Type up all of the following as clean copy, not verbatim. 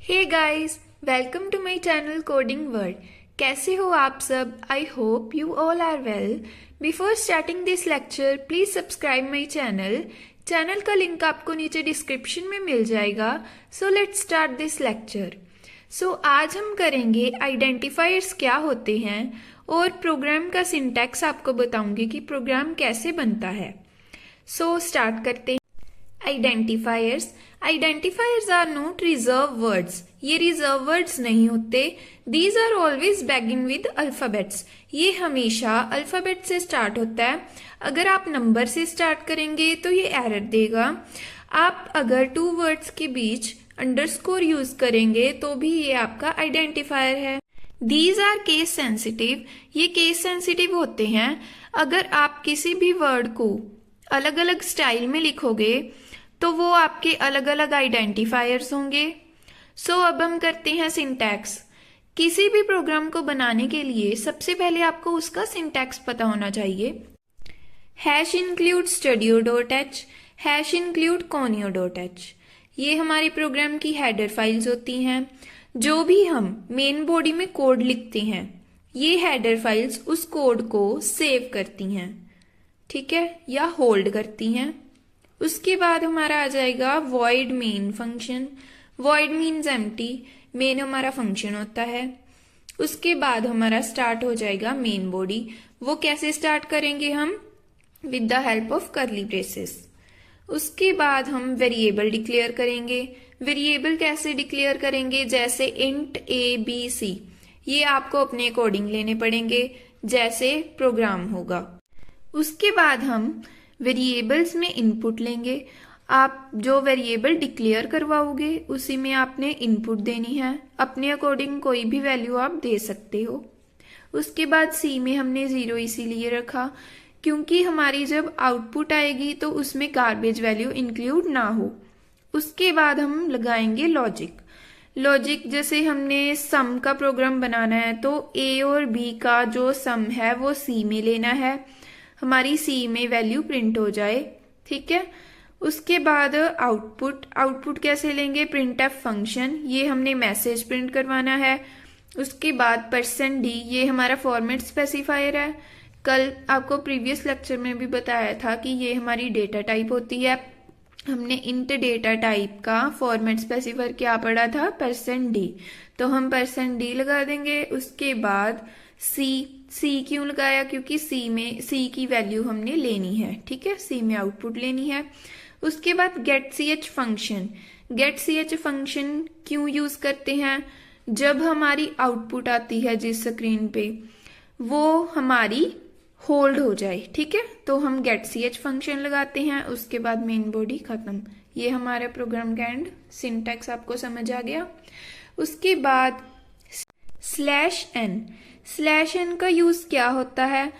Hey guys, welcome to my channel coding world. कैसे हो आप सब? I hope you all are well. Before starting this lecture please subscribe my channel. Channel का link आपको नीचे description में मिल जाएगा। So let's start this lecture. So आज हम करेंगे आइडेंटिफायर्स क्या होते हैं और प्रोग्राम का सिंटैक्स आपको बताऊंगी कि प्रोग्राम कैसे बनता है। सो स्टार्ट करते हैं। Identifiers are not reserve words. ये रिजर्व वर्ड्स नहीं होते। These are always begin with alphabets. ये हमेशा अल्फाबेट से स्टार्ट होता है। अगर आप नंबर से स्टार्ट करेंगे तो ये एरर देगा। आप अगर टू वर्ड्स के बीच अंडरस्कोर यूज करेंगे तो भी ये आपका आइडेंटिफायर है। These are case sensitive. ये केस सेंसिटिव होते हैं। अगर आप किसी भी वर्ड को अलग अलग स्टाइल में लिखोगे तो वो आपके अलग अलग आइडेंटिफायर्स होंगे। सो अब हम करते हैं सिंटैक्स। किसी भी प्रोग्राम को बनाने के लिए सबसे पहले आपको उसका सिंटैक्स पता होना चाहिए। #include studio.h, #include conio.h। ये हमारी प्रोग्राम की हेडर फाइल्स होती हैं। जो भी हम मेन बॉडी में कोड लिखते हैं ये हेडर फाइल्स उस कोड को सेव करती हैं, ठीक है, या होल्ड करती हैं। उसके बाद हमारा आ जाएगा void main function. void means empty, main हमारा फंक्शन होता है। उसके बाद हमारा स्टार्ट हो जाएगा मेन बॉडी। वो कैसे स्टार्ट करेंगे हम? With the help of curly braces. उसके बाद हम वेरिएबल डिक्लेयर करेंगे। वेरिएबल कैसे डिक्लेयर करेंगे? जैसे इंट ABC। ये आपको अपने अकॉर्डिंग लेने पड़ेंगे जैसे प्रोग्राम होगा। उसके बाद हम वेरिएबल्स में इनपुट लेंगे। आप जो वेरिएबल डिक्लेयर करवाओगे उसी में आपने इनपुट देनी है। अपने अकॉर्डिंग कोई भी वैल्यू आप दे सकते हो। उसके बाद C में हमने 0 इसीलिए रखा क्योंकि हमारी जब आउटपुट आएगी तो उसमें गार्बेज वैल्यू इंक्लूड ना हो। उसके बाद हम लगाएंगे लॉजिक। जैसे हमने सम का प्रोग्राम बनाना है तो A और B का जो सम है वो C में लेना है, हमारी C में वैल्यू प्रिंट हो जाए, ठीक है। उसके बाद आउटपुट कैसे लेंगे? printf फंक्शन, ये हमने मैसेज प्रिंट करवाना है। उसके बाद %d, ये हमारा फॉर्मेट स्पेसिफायर है। कल आपको प्रीवियस लेक्चर में भी बताया था कि ये हमारी डेटा टाइप होती है। हमने इंट डेटा टाइप का फॉर्मेट स्पेसिफायर क्या पढ़ा था? %d, तो हम %d लगा देंगे। उसके बाद C क्यों लगाया? क्योंकि C की वैल्यू हमने लेनी है, ठीक है, C में आउटपुट लेनी है। उसके बाद getch फंक्शन क्यों यूज करते हैं? जब हमारी आउटपुट आती है जिस स्क्रीन पे वो हमारी होल्ड हो जाए, ठीक है, तो हम getch फंक्शन लगाते हैं। उसके बाद मेन बॉडी खत्म। ये हमारे प्रोग्राम का एंड। सिंटैक्स आपको समझ आ गया। उसके बाद /n का यूज क्या होता है?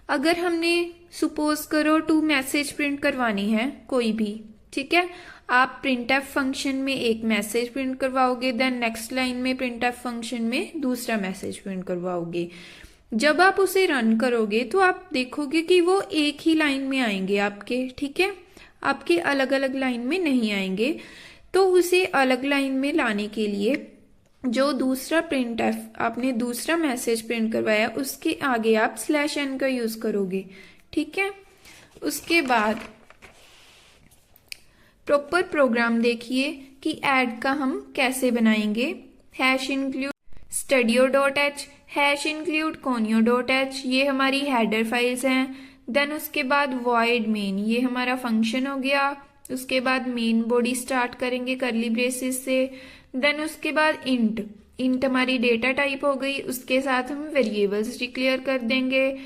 अगर हमने सपोज करो टू मैसेज प्रिंट करवानी है कोई भी, ठीक है, आप printf फंक्शन में एक मैसेज प्रिंट करवाओगे, देन नेक्स्ट लाइन में printf फंक्शन में दूसरा मैसेज प्रिंट करवाओगे। जब आप उसे रन करोगे तो आप देखोगे कि वो एक ही लाइन में आएंगे आपके, ठीक है, आपके अलग अलग लाइन में नहीं आएंगे। तो उसे अलग लाइन में लाने के लिए जो दूसरा printf आपने दूसरा मैसेज प्रिंट करवाया उसके आगे आप /n का यूज करोगे, ठीक है। उसके बाद प्रॉपर प्रोग्राम देखिए कि ऐड का हम कैसे बनाएंगे। #include studio.h, #include conio.h, ये हमारी हेडर फाइल्स हैं। देन उसके बाद void main, ये हमारा फंक्शन हो गया। उसके बाद मेन बॉडी स्टार्ट करेंगे कर्ली ब्रेसेस से। देन उसके बाद इंट हमारी डेटा टाइप हो गई, उसके साथ हम वेरिएबल्स डिक्लेयर कर देंगे।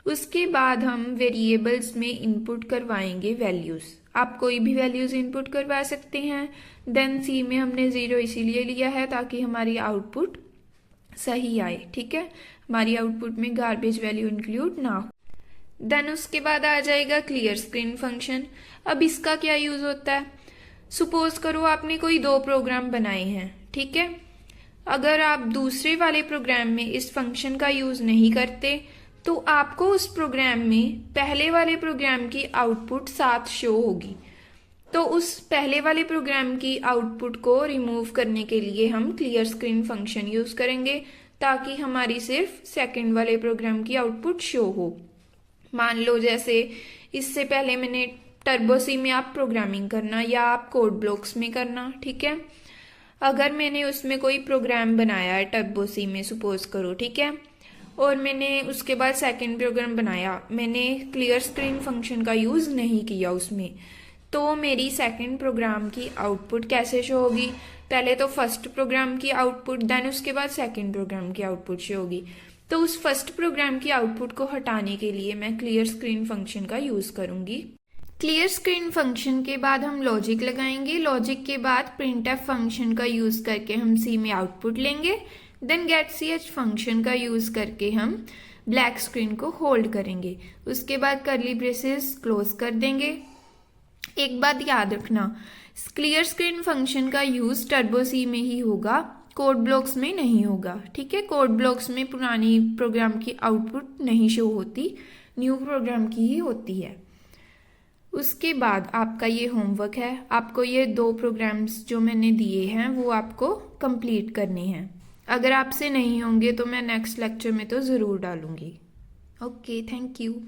उसके बाद हम वेरिएबल्स में इनपुट करवाएंगे वैल्यूज। आप कोई भी वैल्यूज इनपुट करवा सकते हैं। देन C में हमने 0 इसीलिए लिया है ताकि हमारी आउटपुट सही आए, ठीक है, हमारी आउटपुट में गार्बेज वैल्यू इंक्लूड ना हो। देन उसके बाद आ जाएगा क्लियर स्क्रीन फंक्शन। अब इसका क्या यूज होता है? सपोज करो आपने कोई 2 प्रोग्राम बनाए हैं, ठीक है। अगर आप दूसरे वाले प्रोग्राम में इस फंक्शन का यूज नहीं करते तो आपको उस प्रोग्राम में पहले वाले प्रोग्राम की आउटपुट साथ शो होगी। तो उस पहले वाले प्रोग्राम की आउटपुट को रिमूव करने के लिए हम क्लियर स्क्रीन फंक्शन यूज़ करेंगे ताकि हमारी सिर्फ सेकंड वाले प्रोग्राम की आउटपुट शो हो। मान लो जैसे इससे पहले मैंने टर्बो सी में आप प्रोग्रामिंग करना या आप कोड ब्लॉक्स में करना, ठीक है। अगर मैंने उसमें कोई प्रोग्राम बनाया है टर्बो सी में सपोज करो, ठीक है, और मैंने उसके बाद सेकंड प्रोग्राम बनाया, मैंने क्लियर स्क्रीन फंक्शन का यूज़ नहीं किया उसमें, तो मेरी सेकंड प्रोग्राम की आउटपुट कैसे शो होगी? पहले तो फर्स्ट प्रोग्राम की आउटपुट, देन उसके बाद सेकंड प्रोग्राम की आउटपुट शो होगी। तो उस फर्स्ट प्रोग्राम की आउटपुट को हटाने के लिए मैं क्लियर स्क्रीन फंक्शन का यूज़ करूँगी। क्लियर स्क्रीन फंक्शन के बाद हम लॉजिक लगाएंगे, लॉजिक के बाद प्रिंटफ फंक्शन का यूज़ करके हम सी में आउटपुट लेंगे, देन गेट सी एच फंक्शन का यूज़ करके हम ब्लैक स्क्रीन को होल्ड करेंगे, उसके बाद करली ब्रेसेस क्लोज कर देंगे। एक बात याद रखना, क्लियर स्क्रीन फंक्शन का यूज़ टर्बो सी में ही होगा, कोड ब्लॉक्स में नहीं होगा, ठीक है। कोड ब्लॉक्स में पुरानी प्रोग्राम की आउटपुट नहीं शो होती, न्यू प्रोग्राम की ही होती है। उसके बाद आपका ये होमवर्क है, आपको ये 2 प्रोग्राम्स जो मैंने दिए हैं वो आपको कंप्लीट करने हैं। अगर आपसे नहीं होंगे तो मैं नेक्स्ट लेक्चर में तो ज़रूर डालूंगी। Okay, thank you.